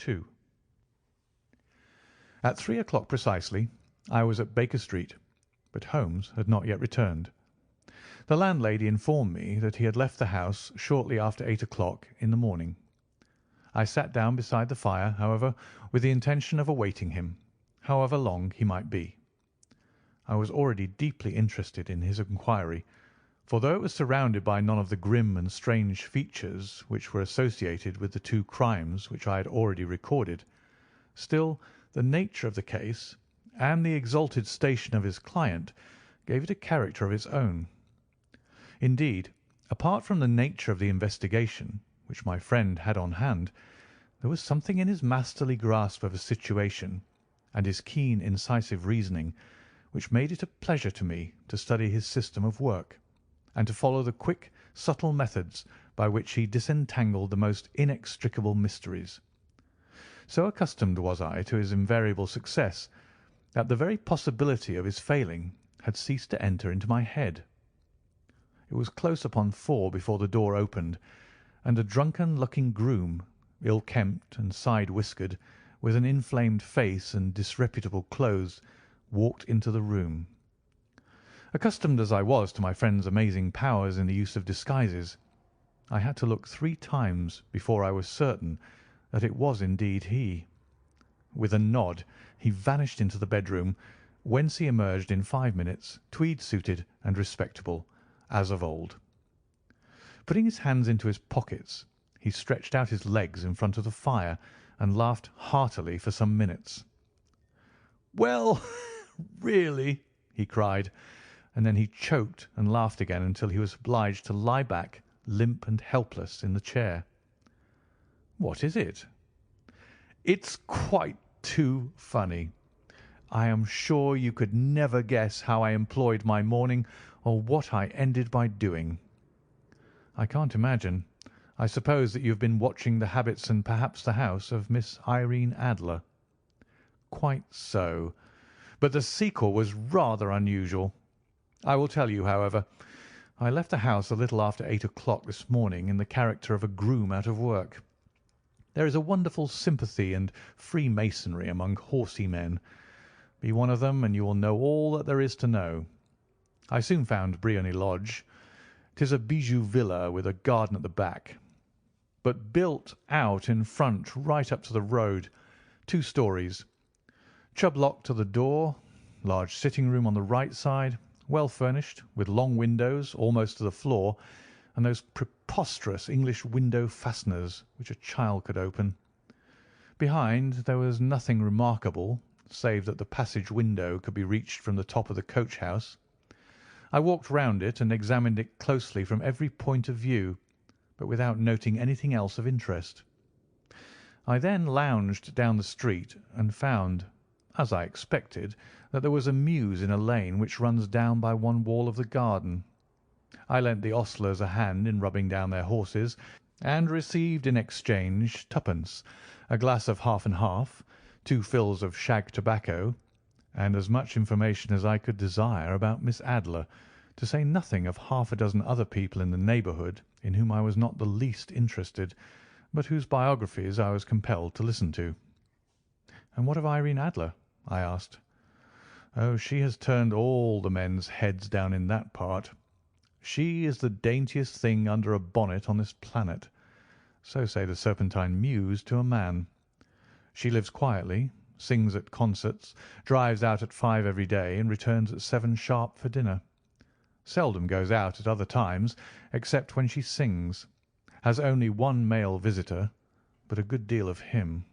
2. At 3 o'clock precisely I was at Baker Street, but Holmes had not yet returned. The landlady informed me that he had left the house shortly after 8 o'clock in the morning. I sat down beside the fire, however, with the intention of awaiting him, however long he might be. I was already deeply interested in his inquiry, for though it was surrounded by none of the grim and strange features which were associated with the 2 crimes which I had already recorded, still the nature of the case and the exalted station of his client gave it a character of its own. Indeed, apart from the nature of the investigation which my friend had on hand, there was something in his masterly grasp of a situation and his keen, incisive reasoning which made it a pleasure to me to study his system of work, and to follow the quick, subtle methods by which he disentangled the most inextricable mysteries. So accustomed was I to his invariable success that the very possibility of his failing had ceased to enter into my head. It was close upon 4 before the door opened, and a drunken-looking groom, ill-kempt and side-whiskered, with an inflamed face and disreputable clothes, walked into the room. Accustomed as I was to my friend's amazing powers in the use of disguises, I had to look 3 times before I was certain that it was indeed he. With a nod he vanished into the bedroom, whence he emerged in 5 minutes, tweed-suited and respectable, as of old. Putting his hands into his pockets, he stretched out his legs in front of the fire and laughed heartily for some minutes. "Well, really," he cried, and then he choked and laughed again until he was obliged to lie back, limp and helpless, in the chair. "What is it?" "It's quite too funny. I am sure you could never guess how I employed my morning or what I ended by doing." "I can't imagine. I suppose that you have been watching the habits and perhaps the house of Miss Irene Adler." "Quite so. But the sequel was rather unusual. I will tell you, however. I left the house a little after 8 o'clock this morning in the character of a groom out of work. There is a wonderful sympathy and freemasonry among horsey men. Be one of them, and you will know all that there is to know. I soon found Briony Lodge. 'Tis a bijou villa with a garden at the back, but built out in front right up to the road, 2 stories. Chubb lock to the door, large sitting room on the right side, well furnished, with long windows almost to the floor, and those preposterous English window fasteners which a child could open. Behind there was nothing remarkable, save that the passage window could be reached from the top of the coach house. I walked round it and examined it closely from every point of view, but without noting anything else of interest. I then lounged down the street and found, as I expected, that there was a mews in a lane which runs down by one wall of the garden. I lent the ostlers a hand in rubbing down their horses, and received in exchange 2d, a glass of half and half, 2 fills of shag tobacco, and as much information as I could desire about Miss Adler, to say nothing of half a dozen other people in the neighbourhood in whom I was not the least interested, but whose biographies I was compelled to listen to. "And what of Irene Adler?" I asked. "Oh, she has turned all the men's heads down in that part. She is the daintiest thing under a bonnet on this planet. So say the Serpentine Mews to a man. She lives quietly, sings at concerts, drives out at 5 every day, and returns at 7 sharp for dinner. Seldom goes out at other times, except when she sings. Has only 1 male visitor, but a good deal of him.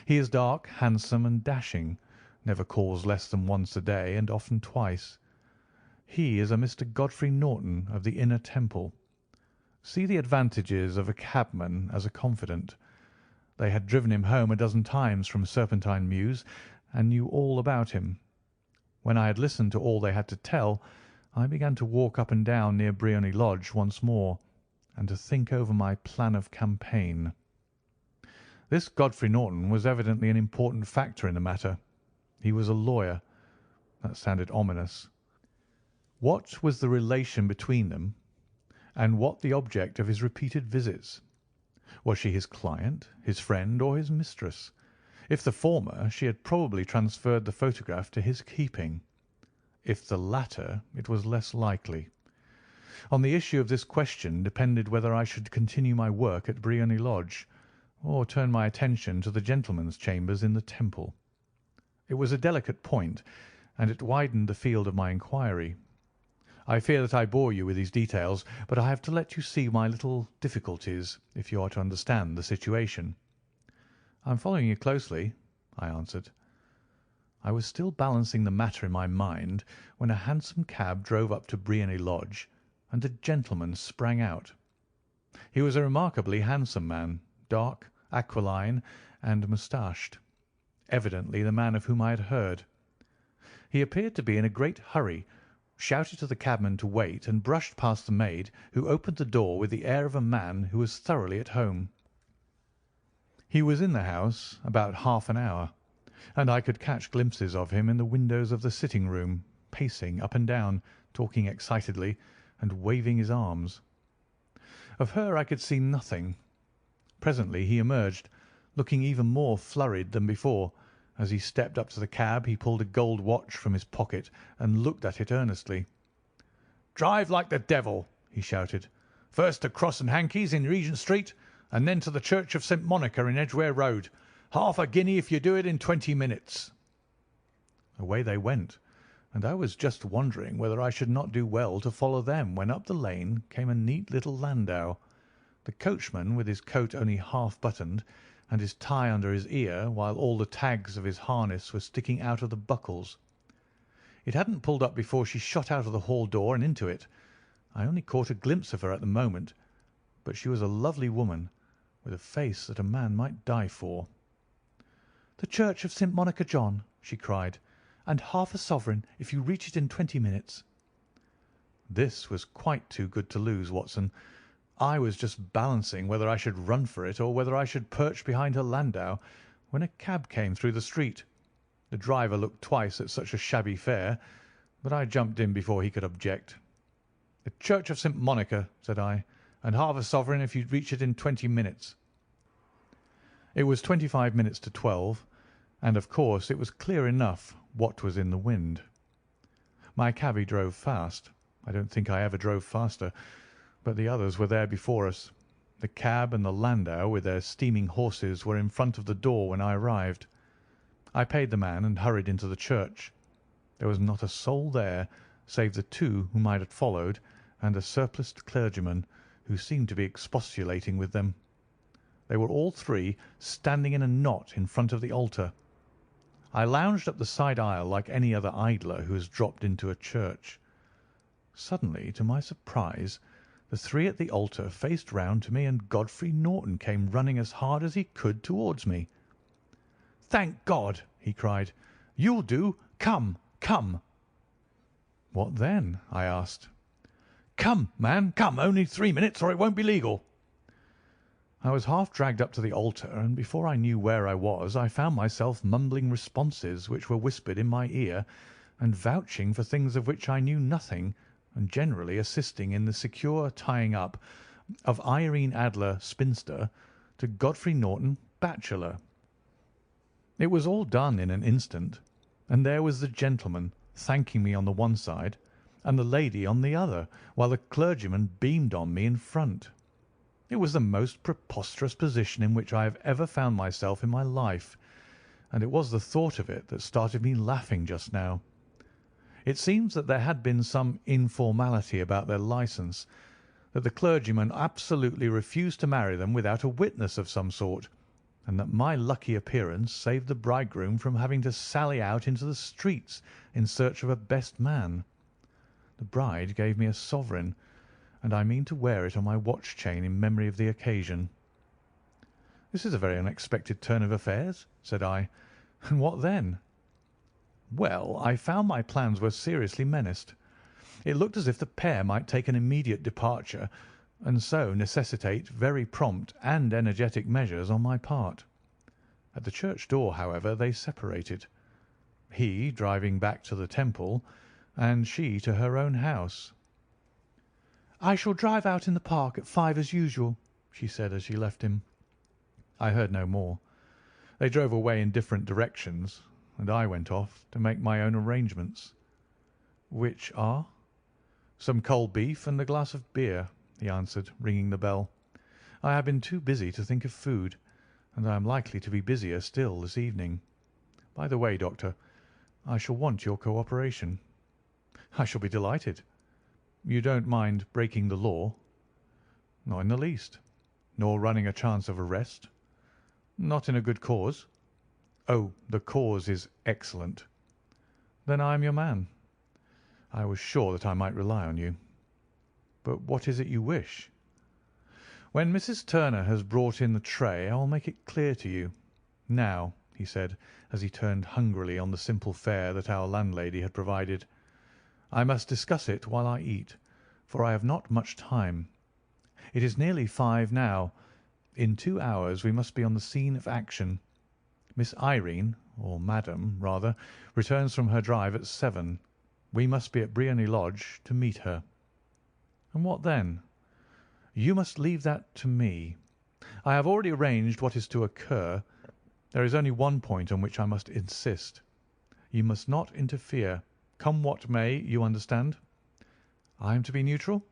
He is dark, handsome, and dashing, never calls less than once a day, and often twice. He is a Mr. Godfrey Norton of the Inner Temple. See the advantages of a cabman as a confidant. They had driven him home a dozen times from Serpentine Mews, and knew all about him. When I had listened to all they had to tell, I began to walk up and down near Briony Lodge once more, and to think over my plan of campaign. This Godfrey Norton was evidently an important factor in the matter. He was a lawyer. That sounded ominous. What was the relation between them, and what the object of his repeated visits? Was she his client, his friend, or his mistress? If the former, she had probably transferred the photograph to his keeping. If the latter, it was less likely. On the issue of this question depended whether I should continue my work at Briony Lodge, or turn my attention to the gentlemen's chambers in the Temple. It was a delicate point, and it widened the field of my inquiry. I fear that I bore you with these details, but I have to let you see my little difficulties if you are to understand the situation. "I am following you closely," I answered. I was still balancing the matter in my mind when a hansom cab drove up to Briony Lodge, and a gentleman sprang out. He was a remarkably handsome man, dark, aquiline, and moustached, evidently the man of whom I had heard. He appeared to be in a great hurry, shouted to the cabman to wait, and brushed past the maid, who opened the door with the air of a man who was thoroughly at home. He was in the house about half an hour, and I could catch glimpses of him in the windows of the sitting-room, pacing up and down, talking excitedly, and waving his arms. Of her I could see nothing. Presently he emerged, looking even more flurried than before. As he stepped up to the cab he pulled a gold watch from his pocket and looked at it earnestly. "Drive like the devil!" he shouted. "First to Cross and Hankey's in Regent Street, and then to the Church of St. Monica in Edgware Road. Half a guinea if you do it in 20 minutes." Away they went, and I was just wondering whether I should not do well to follow them when up the lane came a neat little landau. The coachman, with his coat only half buttoned, and his tie under his ear, while all the tags of his harness were sticking out of the buckles. It hadn't pulled up before she shot out of the hall door and into it. I only caught a glimpse of her at the moment, but she was a lovely woman, with a face that a man might die for. "The Church of St. Monica, John," she cried, "and half a sovereign if you reach it in 20 minutes." This was quite too good to lose, Watson. I was just balancing whether I should run for it or whether I should perch behind her landau, when a cab came through the street. The driver looked twice at such a shabby fare, but I jumped in before he could object. "The Church of St. Monica," said I, "and half a sovereign if you reach it in 20 minutes." It was 25 minutes to 12, and of course it was clear enough what was in the wind. My cabby drove fast. I don't think I ever drove faster, but the others were there before us. The cab and the landau with their steaming horses were in front of the door when I arrived. I paid the man and hurried into the church. There was not a soul there save the two whom I had followed and a surpliced clergyman who seemed to be expostulating with them. They were all three standing in a knot in front of the altar. I lounged up the side aisle like any other idler who has dropped into a church. Suddenly, to my surprise, the three at the altar faced round to me, and Godfrey Norton came running as hard as he could towards me. "Thank God!" he cried. "You'll do. Come, come!" "What then?" I asked. "Come, man, come! Only 3 minutes, or it won't be legal." I was half dragged up to the altar, and before I knew where I was, I found myself mumbling responses which were whispered in my ear, and vouching for things of which I knew nothing, and generally assisting in the secure tying up of Irene Adler, spinster, to Godfrey Norton, bachelor. It was all done in an instant, and there was the gentleman thanking me on the one side, and the lady on the other, while the clergyman beamed on me in front. It was the most preposterous position in which I have ever found myself in my life, and it was the thought of it that started me laughing just now. It seems that there had been some informality about their licence, that the clergyman absolutely refused to marry them without a witness of some sort, and that my lucky appearance saved the bridegroom from having to sally out into the streets in search of a best man. The bride gave me a sovereign, and I mean to wear it on my watch chain in memory of the occasion. "This is a very unexpected turn of affairs," said I. "And what then?" "Well, I found my plans were seriously menaced. It looked as if the pair might take an immediate departure, and so necessitate very prompt and energetic measures on my part. At the church door, however, they separated, he driving back to the Temple, and she to her own house. "I shall drive out in the park at 5 as usual," she said as she left him. I heard no more. They drove away in different directions, and I went off to make my own arrangements. "Which are?" "Some cold beef and a glass of beer," he answered, ringing the bell. "I have been too busy to think of food, and I am likely to be busier still this evening. By the way, Doctor, I shall want your cooperation." "I shall be delighted." "You don't mind breaking the law?" "Not in the least." "Nor running a chance of arrest?" "Not in a good cause." "Oh, the cause is excellent." "Then I am your man." "I was sure that I might rely on you." "But what is it you wish?" "When Mrs. Turner has brought in the tray I will make it clear to you. Now," he said, as he turned hungrily on the simple fare that our landlady had provided, "I must discuss it while I eat, for I have not much time. It is nearly 5 now. In 2 hours we must be on the scene of action. Miss Irene, or Madam, rather, returns from her drive at 7. We must be at Briony Lodge to meet her." "And what then?" "You must leave that to me. I have already arranged what is to occur. There is only one point on which I must insist. You must not interfere. Come what may, you understand." "I am to be neutral?"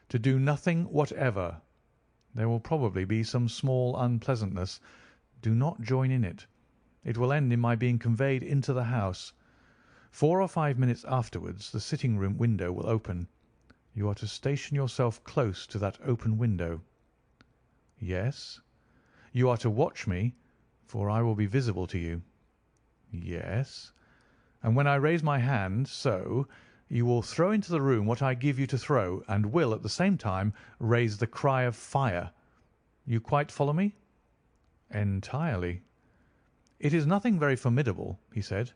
"To do nothing whatever. There will probably be some small unpleasantness. Do not join in it. It will end in my being conveyed into the house. 4 or 5 minutes afterwards the sitting-room window will open. You are to station yourself close to that open window." "Yes." "You are to watch me, for I will be visible to you." "Yes." "And when I raise my hand, so, you will throw into the room what I give you to throw, and will, at the same time, raise the cry of fire. You quite follow me?" "Entirely." "It is nothing very formidable," he said,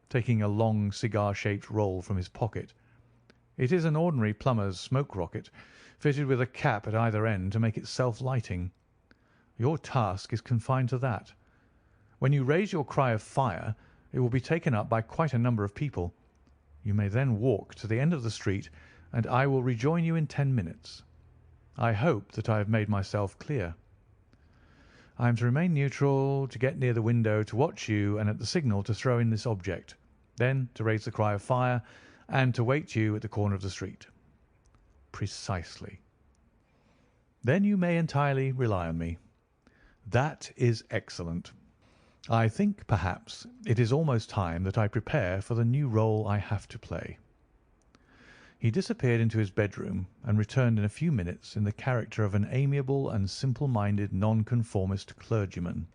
taking a long cigar-shaped roll from his pocket. "It is an ordinary plumber's smoke rocket, fitted with a cap at either end to make it self-lighting. Your task is confined to that. When you raise your cry of fire, it will be taken up by quite a number of people. You may then walk to the end of the street, and I will rejoin you in 10 minutes. I hope that I have made myself clear. I am to remain neutral, to get near the window, to watch you, and at the signal to throw in this object, then to raise the cry of fire, and to wait you at the corner of the street." "Precisely." "Then you may entirely rely on me." "That is excellent. I think, perhaps, it is almost time that I prepare for the new role I have to play." He disappeared into his bedroom and returned in a few minutes in the character of an amiable and simple-minded nonconformist clergyman.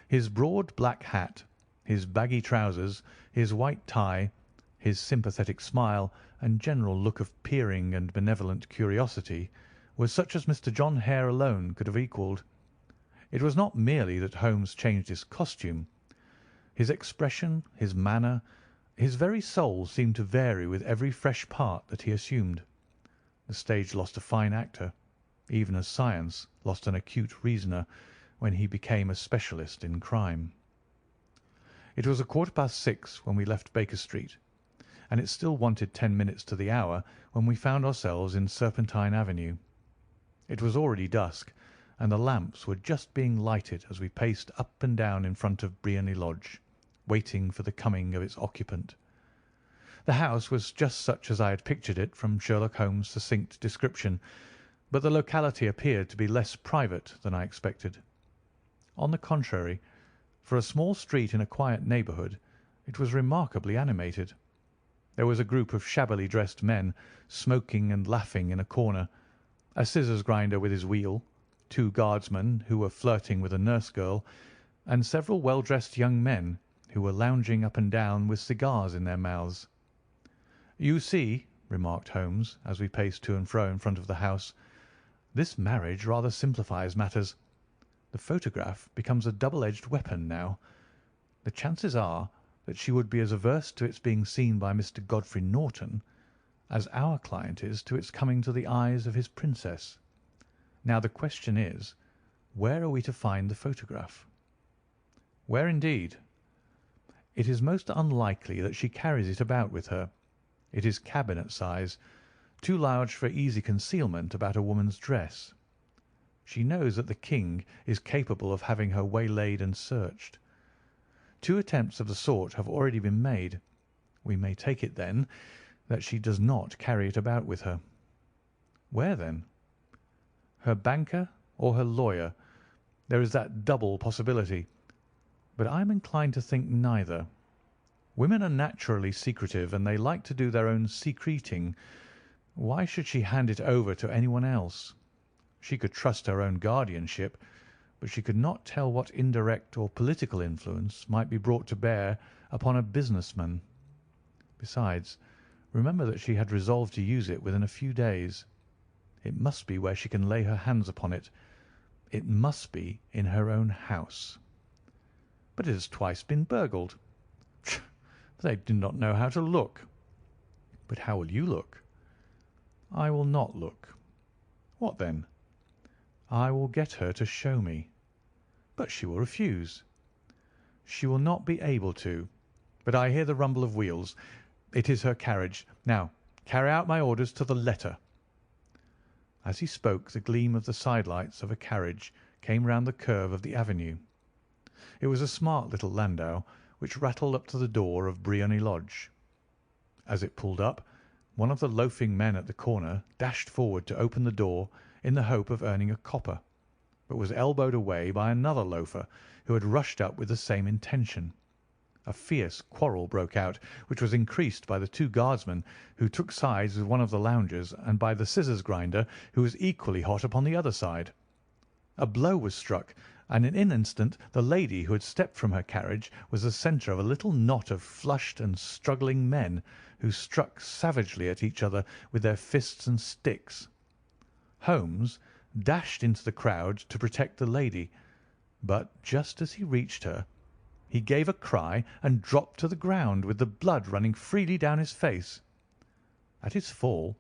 His broad black hat, his baggy trousers, his white tie, his sympathetic smile, and general look of peering and benevolent curiosity was such as Mr. John Hare alone could have equalled. It was not merely that Holmes changed his costume. His expression, his manner, his very soul seemed to vary with every fresh part that he assumed. The stage lost a fine actor, even as science lost an acute reasoner when he became a specialist in crime. It was 6:15 when we left Baker Street, and it still wanted 10 minutes to the hour when we found ourselves in Serpentine Avenue. It was already dusk, and the lamps were just being lighted as we paced up and down in front of Briony Lodge, waiting for the coming of its occupant. The house was just such as I had pictured it from Sherlock Holmes' succinct description, but the locality appeared to be less private than I expected. On the contrary, for a small street in a quiet neighbourhood, it was remarkably animated. There was a group of shabbily dressed men smoking and laughing in a corner, a scissors grinder with his wheel, 2 guardsmen who were flirting with a nurse girl, and several well-dressed young men who were lounging up and down with cigars in their mouths. "You see," remarked Holmes, as we paced to and fro in front of the house, "this marriage rather simplifies matters. The photograph becomes a double-edged weapon now. The chances are that she would be as averse to its being seen by Mr. Godfrey Norton as our client is to its coming to the eyes of his princess. Now the question is, where are we to find the photograph?" "Where indeed?" "It is most unlikely that she carries it about with her. It is cabinet size, too large for easy concealment about a woman's dress. She knows that the king is capable of having her waylaid and searched. 2 attempts of the sort have already been made. We may take it, then, that she does not carry it about with her. Where, then? Her banker or her lawyer? There is that double possibility. But I am inclined to think neither. Women are naturally secretive, and they like to do their own secreting. Why should she hand it over to anyone else? She could trust her own guardianship, but she could not tell what indirect or political influence might be brought to bear upon a businessman. Besides, remember that she had resolved to use it within a few days. It must be where she can lay her hands upon it. It must be in her own house. But it has twice been burgled. They do not know how to look. But how will you look? I will not look. What then? I will get her to show me. But she will refuse. She will not be able to. But I hear the rumble of wheels. It is her carriage. Now, carry out my orders to the letter. As he spoke, the gleam of the sidelights of a carriage came round the curve of the avenue. It was a smart little landau, which rattled up to the door of Briony Lodge. As it pulled up, one of the loafing men at the corner dashed forward to open the door in the hope of earning a copper, but was elbowed away by another loafer who had rushed up with the same intention. A fierce quarrel broke out, which was increased by the 2 guardsmen who took sides with one of the loungers, and by the scissors grinder, who was equally hot upon the other side. A blow was struck, and in an instant the lady who had stepped from her carriage was the centre of a little knot of flushed and struggling men, who struck savagely at each other with their fists and sticks. Holmes dashed into the crowd to protect the lady, but just as he reached her, he gave a cry and dropped to the ground with the blood running freely down his face. At his fall,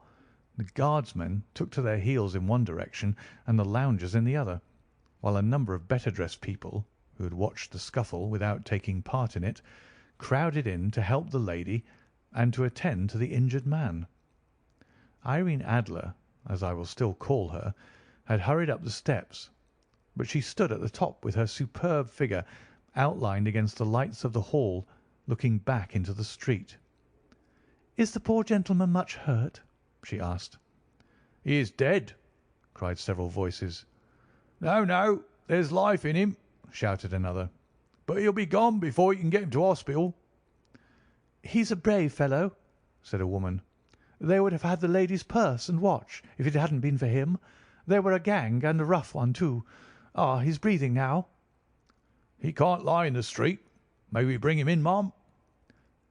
the guardsmen took to their heels in one direction and the loungers in the other, while a number of better-dressed people, who had watched the scuffle without taking part in it, crowded in to help the lady and to attend to the injured man. Irene Adler, as I will still call her, had hurried up the steps, but she stood at the top with her superb figure outlined against the lights of the hall, looking back into the street. "Is the poor gentleman much hurt?" she asked. "He is dead," cried several voices. "No, no, there's life in him," shouted another. "But he'll be gone before you can get him to hospital." "He's a brave fellow," said a woman. "They would have had the lady's purse and watch if it hadn't been for him. They were a gang, and a rough one, too. Ah, he's breathing now." "He can't lie in the street. May we bring him in, ma'am?"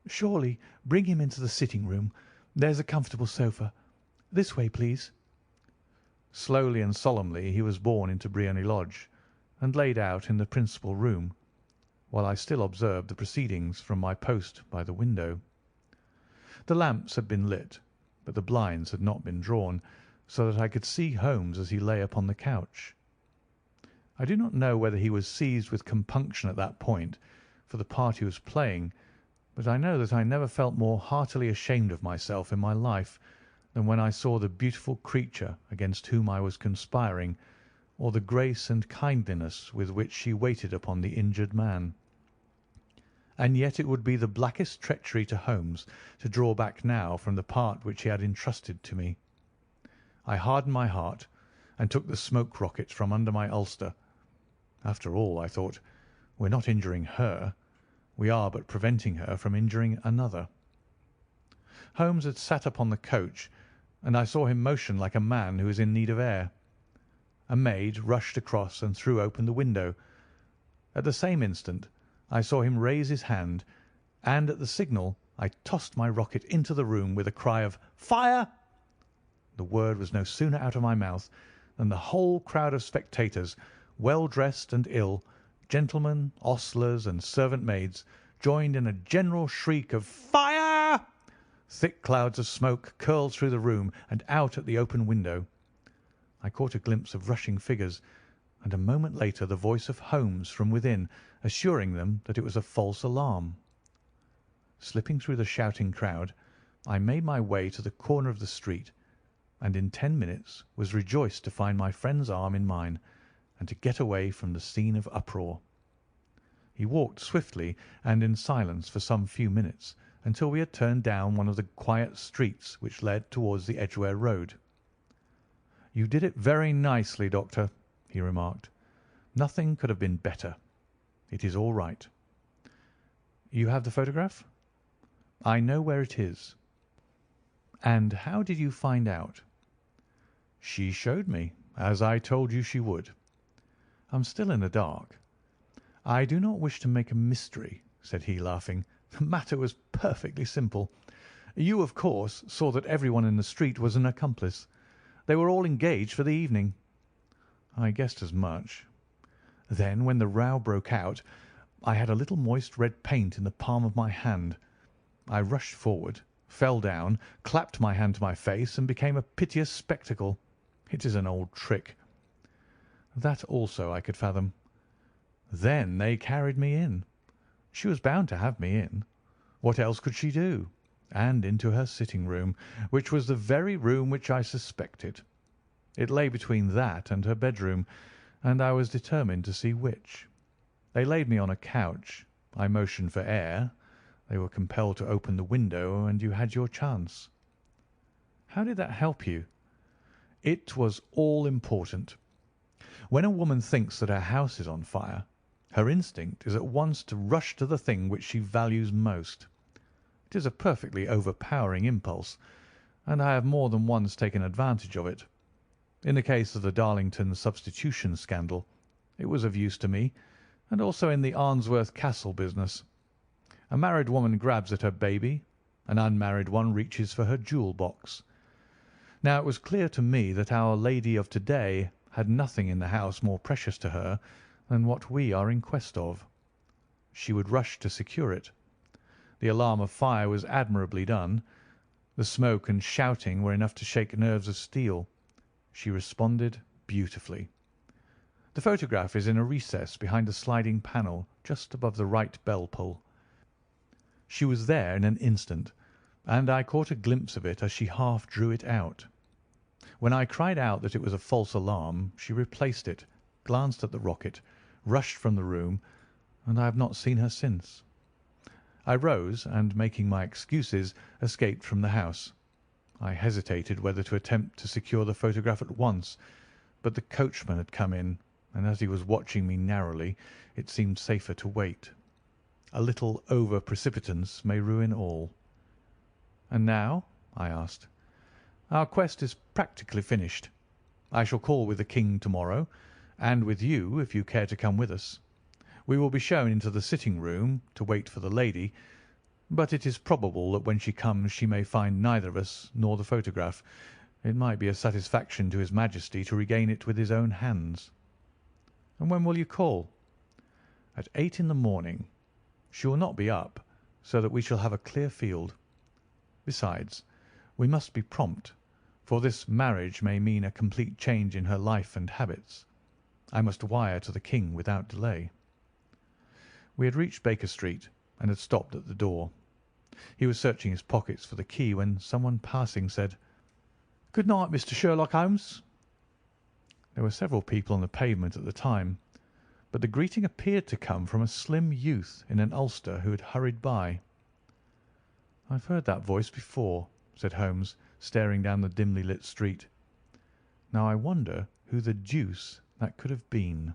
"Surely. Bring him into the sitting-room. There's a comfortable sofa. This way, please." Slowly and solemnly he was borne into Briony Lodge, and laid out in the principal room, while I still observed the proceedings from my post by the window. The lamps had been lit, but the blinds had not been drawn, so that I could see Holmes as he lay upon the couch. I do not know whether he was seized with compunction at that point for the part he was playing, but I know that I never felt more heartily ashamed of myself in my life than when I saw the beautiful creature against whom I was conspiring, or the grace and kindliness with which she waited upon the injured man. And yet it would be the blackest treachery to Holmes to draw back now from the part which he had entrusted to me. I hardened my heart and took the smoke rocket from under my ulster. After all, I thought, we're not injuring her. We are but preventing her from injuring another. Holmes had sat upon the coach, and I saw him motion like a man who is in need of air. A maid rushed across and threw open the window. At the same instant I saw him raise his hand, and at the signal I tossed my rocket into the room with a cry of "Fire!" The word was no sooner out of my mouth than the whole crowd of spectators, well dressed and ill, gentlemen, ostlers, and servant maids, joined in a general shriek of "Fire!" Thick clouds of smoke curled through the room and out at the open window. I caught a glimpse of rushing figures, and a moment later the voice of Holmes from within, assuring them that it was a false alarm. Slipping through the shouting crowd, I made my way to the corner of the street, and in 10 minutes was rejoiced to find my friend's arm in mine and to get away from the scene of uproar. He walked swiftly and in silence for some few minutes until we had turned down one of the quiet streets which led towards the Edgware Road. "You did it very nicely, Doctor," he remarked. "Nothing could have been better. It is all right." "You have the photograph?" "I know where it is." "And how did you find out?" "She showed me, as I told you she would." "I'm still in the dark." "I do not wish to make a mystery," said he, laughing. "The matter was perfectly simple. You, of course, saw that everyone in the street was an accomplice. They were all engaged for the evening." "I guessed as much." "Then, when the row broke out, I had a little moist red paint in the palm of my hand. I rushed forward, fell down, clapped my hand to my face, and became a piteous spectacle. It is an old trick." "That also I could fathom." "Then they carried me in. She was bound to have me in. What else could she do? And into her sitting room, which was the very room which I suspected. It lay between that and her bedroom, and I was determined to see which. They laid me on a couch. I motioned for air. They were compelled to open the window, and you had your chance." "How did that help you?" "It was all important. When a woman thinks that her house is on fire, her instinct is at once to rush to the thing which she values most. It is a perfectly overpowering impulse, and I have more than once taken advantage of it. In the case of the Darlington substitution scandal, it was of use to me, and also in the Arnsworth Castle business. A married woman grabs at her baby, an unmarried one reaches for her jewel box. Now it was clear to me that our lady of to-day had nothing in the house more precious to her than what we are in quest of. She would rush to secure it. The alarm of fire was admirably done. The smoke and shouting were enough to shake nerves of steel. She responded beautifully. The photograph is in a recess behind a sliding panel just above the right bell pull. She was there in an instant, and I caught a glimpse of it as she half drew it out. When I cried out that it was a false alarm, she replaced it, glanced at the rocket, rushed from the room, and I have not seen her since. I rose, and making my excuses, escaped from the house. I hesitated whether to attempt to secure the photograph at once, but the coachman had come in, and as he was watching me narrowly, it seemed safer to wait. A little over-precipitance may ruin all. "And now?" I asked. "Our quest is practically finished. I shall call with the King to-morrow, and with you if you care to come with us. We will be shown into the sitting-room to wait for the lady, but it is probable that when she comes she may find neither of us nor the photograph. It might be a satisfaction to His Majesty to regain it with his own hands." "And when will you call?" "At 8 in the morning. She will not be up, so that we shall have a clear field. Besides, we must be prompt, for this marriage may mean a complete change in her life and habits. I must wire to the King without delay." We had reached Baker Street and had stopped at the door. He was searching his pockets for the key when someone passing said, "Good night, Mr. Sherlock Holmes." There were several people on the pavement at the time, but the greeting appeared to come from a slim youth in an ulster who had hurried by. "I've heard that voice before," said Holmes, staring down the dimly lit street. "Now I wonder who the deuce that could have been."